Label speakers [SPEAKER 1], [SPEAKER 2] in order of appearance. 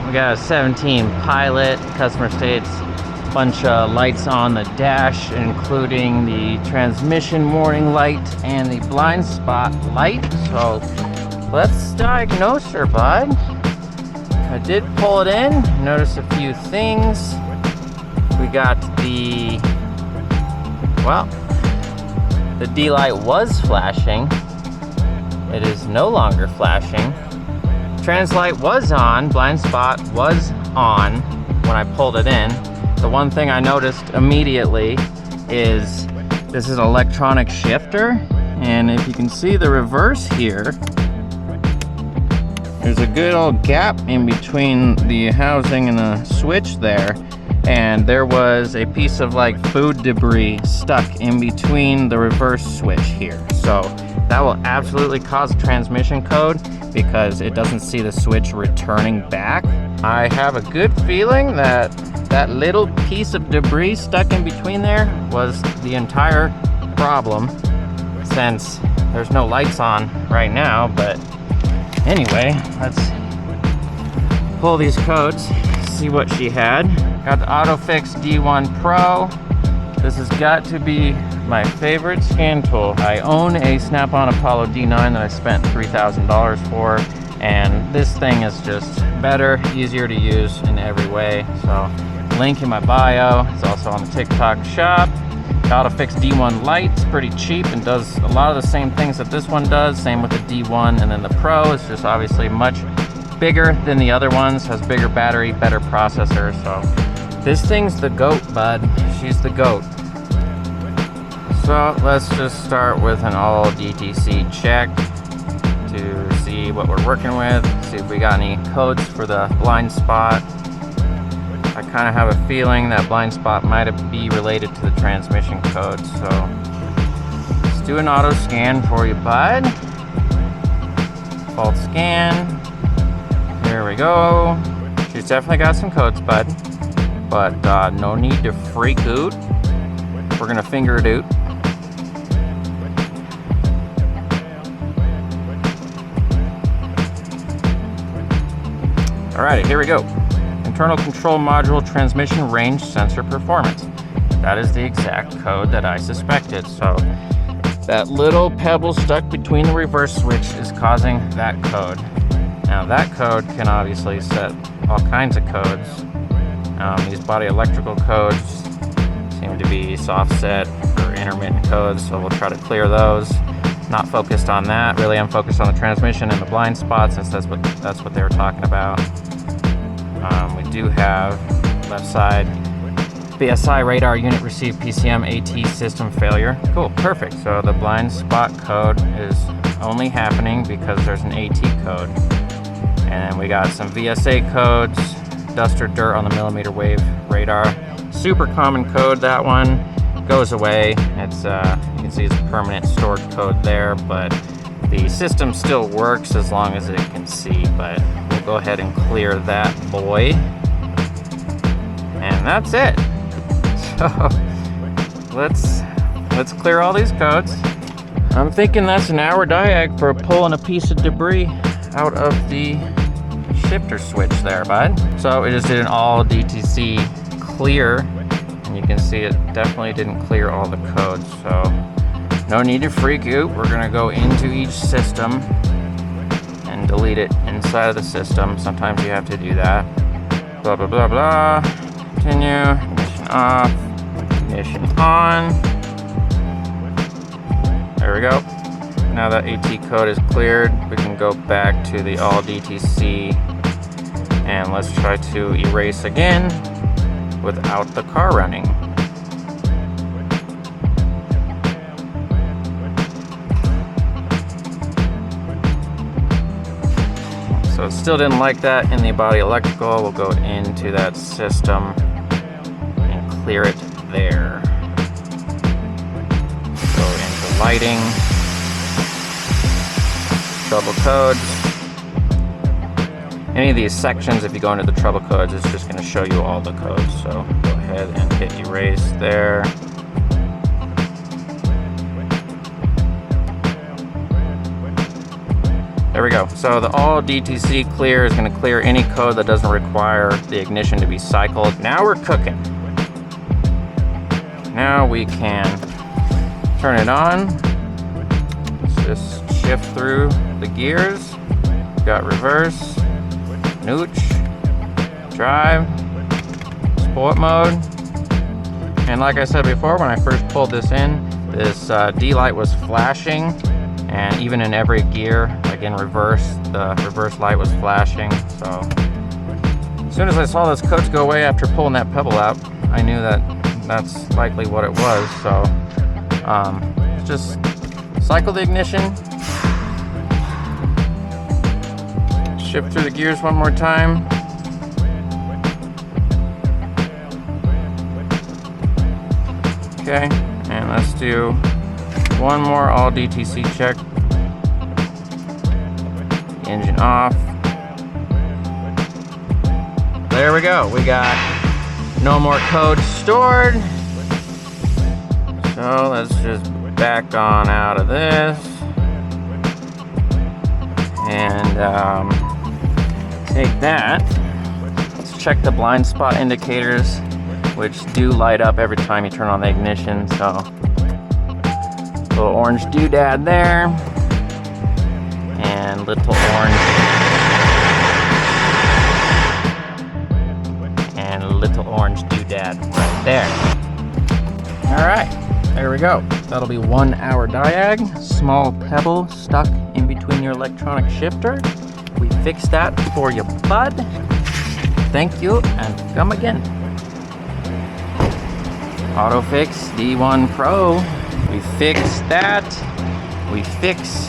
[SPEAKER 1] We got a 17 Pilot, customer states bunch of lights on the dash, including the transmission warning light and the blind spot light. So let's diagnose her, bud. I did pull it in, notice a few things. We got the, well, the D light was flashing. It is no longer flashing. Trans light was on, blind spot was on when I pulled it in. The one thing I noticed immediately is this is an electronic shifter, and if you can see the reverse here, there's a good old gap in between the housing and the switch there, and there was a piece of like food debris stuck in between the reverse switch here. So that will absolutely cause a transmission code because it doesn't see the switch returning back. I have a good feeling that that little piece of debris stuck in between there was the entire problem, since there's no lights on right now. But anyway, let's pull these codes, see what she had. Got the AutoFix D1 Pro. This has got to be my favorite scan tool. I own a Snap-on Apollo D9 that I spent $3,000 for, and this thing is just better, easier to use in every way. So link in my bio. It's also on the TikTok shop. The AutoFix D1 Lite's pretty cheap and does a lot of the same things that this one does. Same with the D1, and then the Pro is just obviously much bigger than the other ones, has bigger battery, better processor. So this thing's the GOAT, bud. She's the GOAT. So let's just start with an all DTC check to see what we're working with, see if we got any codes for the blind spot. I kind of have a feeling that blind spot might be related to the transmission code. So let's do an auto scan for you, bud. Fault scan. Here we go. She's definitely got some codes, bud, but no need to freak out. We're gonna finger it out. Alrighty, here we go. Internal control module transmission range sensor performance. That is the exact code that I suspected. So that little pebble stuck between the reverse switch is causing that code. Now that code can obviously set all kinds of codes. These body electrical codes seem to be soft set or intermittent codes, so we'll try to clear those. Not focused on that. Really, I'm focused on the transmission and the blind spots, since that's what they were talking about. We do have left side BSI radar unit received PCM AT system failure. Cool, perfect. So the blind spot code is only happening because there's an AT code. And we got some VSA codes, dust or dirt on the millimeter wave radar. Super common code, that one goes away. It's you can see it's a permanent stored code there, but the system still works as long as it can see. But we'll go ahead and clear that boy. And that's it. So let's clear all these codes. I'm thinking that's an hour diag for pulling a piece of debris out of the shifter switch there, bud. So it just did an all DTC clear, and you can see it definitely didn't clear all the codes. So no need to freak out. We're gonna go into each system and delete it inside of the system. Sometimes you have to do that. Blah, blah, blah, blah. Continue, ignition off, ignition on. There we go. Now that AT code is cleared, we can go back to the all DTC, and let's try to erase again without the car running. So it still didn't like that in the body electrical. We'll go into that system and clear it there. Go into lighting, trouble codes. Any of these sections, if you go into the trouble codes, it's just going to show you all the codes. So go ahead and hit erase there. There we go. So the all DTC clear is going to clear any code that doesn't require the ignition to be cycled. Now we're cooking. Now we can turn it on. Let's just shift through the gears. Got reverse, neutral, drive, sport mode. And like I said before, when I first pulled this in, this D light was flashing, and even in every gear, like in reverse, the reverse light was flashing. So as soon as I saw those codes go away after pulling that pebble out, I knew that that's likely what it was. So just cycle the ignition, shift through the gears one more time. Okay, and let's do one more all DTC check. Engine off. There we go. We got no more code stored. So let's just back on out of this. And take that. Let's check the blind spot indicators, which do light up every time you turn on the ignition. So little orange doodad there, and little orange doodad right there. All right, there we go. That'll be 1 hour diag. Small pebble stuck in between your electronic shifter. We fixed that for you, bud. Thank you, and come again. AutoFix D1 Pro. We fixed that. We fix